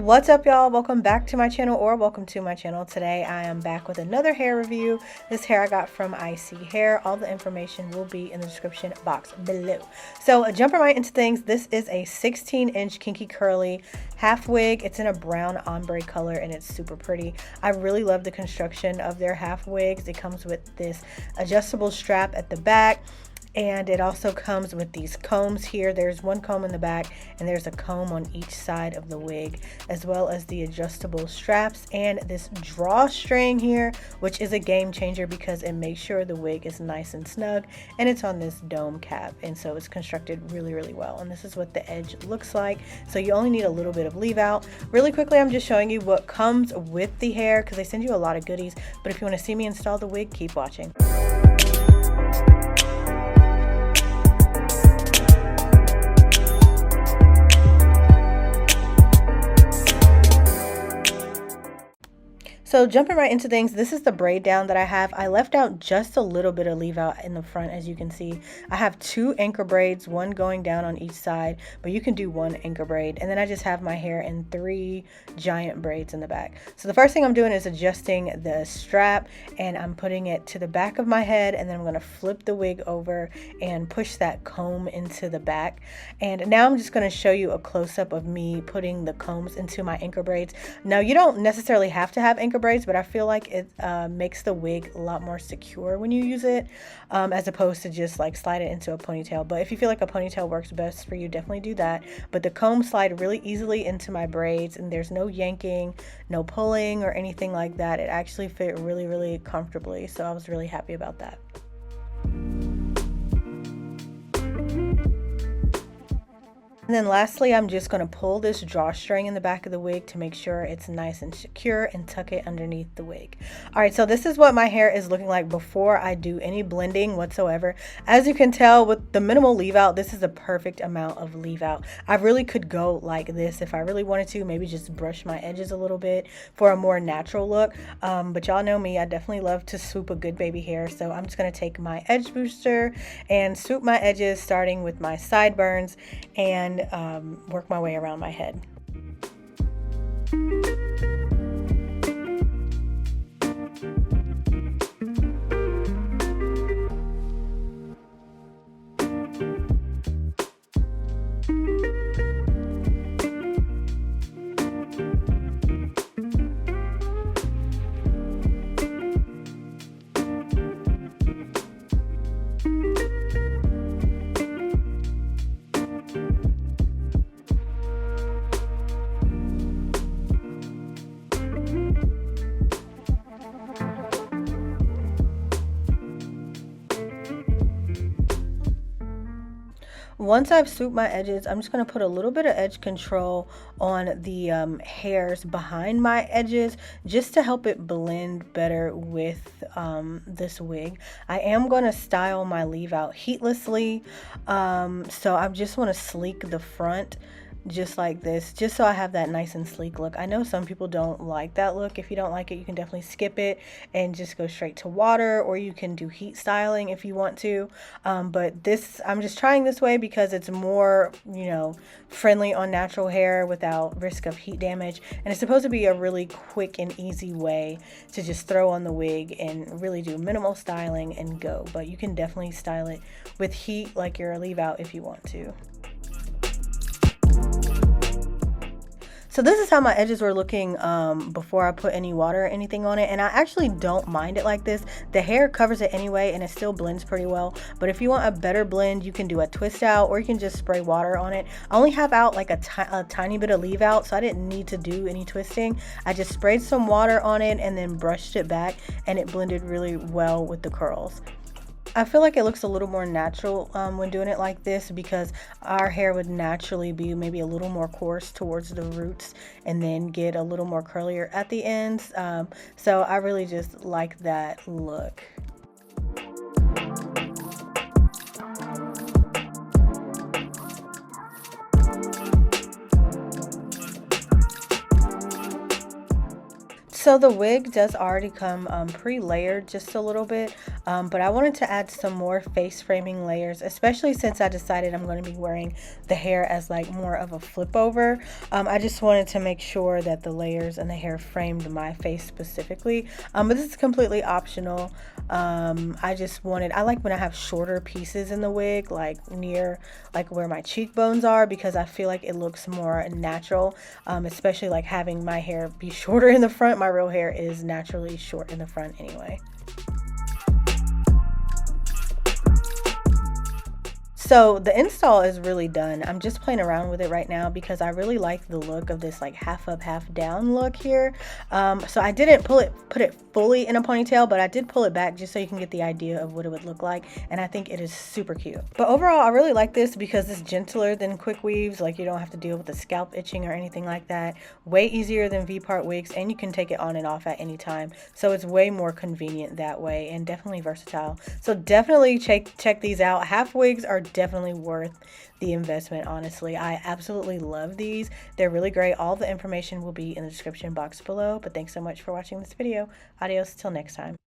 What's up, y'all? Welcome back to my channel, or welcome to my channel. Today I am back with another hair review. This hair I got from ISEE Hair. All the information will be in the description box below. So jumping right into things, this is a 16-inch kinky curly half wig. It's in a brown ombre color and it's super pretty. I really love the construction of their half wigs. It comes with this adjustable strap at the back, and it also comes with these combs here. There's one comb in the back and there's a comb on each side of the wig, as well as the adjustable straps and this drawstring here, which is a game changer because it makes sure the wig is nice and snug, and it's on this dome cap, and so it's constructed really well. And this is what the edge looks like. So you only need a little bit of leave out. Really quickly, I'm just showing you what comes with the hair because they send you a lot of goodies, but if you want to see me install the wig, keep watching. So jumping right into things, this is the braid down that I have. I left out just a little bit of leave out in the front. As you can see, I have two anchor braids, one going down on each side, but you can do one anchor braid. And then I just have my hair in three giant braids in the back. So the first thing I'm doing is adjusting the strap, and I'm putting it to the back of my head, and then I'm going to flip the wig over and push that comb into the back. And now I'm just going to show you a close-up of me putting the combs into my anchor braids. Now, you don't necessarily have to have anchor braids, but I feel like it makes the wig a lot more secure when you use it, as opposed to just like slide it into a ponytail. But if you feel like a ponytail works best for you, definitely do that. But the combs slide really easily into my braids, and there's no yanking, no pulling or anything like that. It actually fit really comfortably, so I was really happy about that. And then lastly, I'm just going to pull this drawstring in the back of the wig to make sure it's nice and secure, and tuck it underneath the wig. Alright, so this is what my hair is looking like before I do any blending whatsoever. As you can tell, with the minimal leave out, this is a perfect amount of leave out. I really could go like this if I really wanted to, maybe just brush my edges a little bit for a more natural look. But y'all know me, I definitely love to swoop a good baby hair, so I'm just going to take my edge booster and swoop my edges, starting with my sideburns, and work my way around my head. Once I've swooped my edges, I'm just going to put a little bit of edge control on the hairs behind my edges, just to help it blend better with this wig. I am going to style my leave out heatlessly, so I just want to sleek the front just like this, just so I have that nice and sleek look. I know some people don't like that look. If you don't like it, you can definitely skip it and just go straight to water, or you can do heat styling if you want to. But this, I'm just trying this way because it's more, you know, friendly on natural hair without risk of heat damage. And it's supposed to be a really quick and easy way to just throw on the wig and really do minimal styling and go. But you can definitely style it with heat like your leave out if you want to. So this is how my edges were looking before I put any water or anything on it, and I actually don't mind it like this. The hair covers it anyway, and it still blends pretty well. But if you want a better blend, you can do a twist out, or you can just spray water on it. I only have out like a tiny bit of leave out, so I didn't need to do any twisting. I just sprayed some water on it and then brushed it back, and it blended really well with the curls. I feel like it looks a little more natural when doing it like this, because our hair would naturally be maybe a little more coarse towards the roots and then get a little more curlier at the ends. So I really just like that look. So the wig does already come pre-layered just a little bit. but I wanted to add some more face framing layers, especially since I decided I'm going to be wearing the hair as like more of a flip over. I just wanted to make sure that the layers and the hair framed my face specifically, but this is completely optional. I like when I have shorter pieces in the wig, like near like where my cheekbones are, because I feel like it looks more natural, especially like having my hair be shorter in the front. My real hair is naturally short in the front anyway. So the install is really done. I'm just playing around with it right now because I really like the look of this like half up, half down look here. So I didn't put it fully in a ponytail, but I did pull it back just so you can get the idea of what it would look like. And I think it is super cute. But overall, I really like this because it's gentler than quick weaves. Like you don't have to deal with the scalp itching or anything like that. Way easier than V-part wigs, and you can take it on and off at any time. So it's way more convenient that way, and definitely versatile. So definitely check these out. Half wigs are definitely worth the investment, honestly. I absolutely love these. They're really great. All the information will be in the description box below, but thanks so much for watching this video. Adios till next time.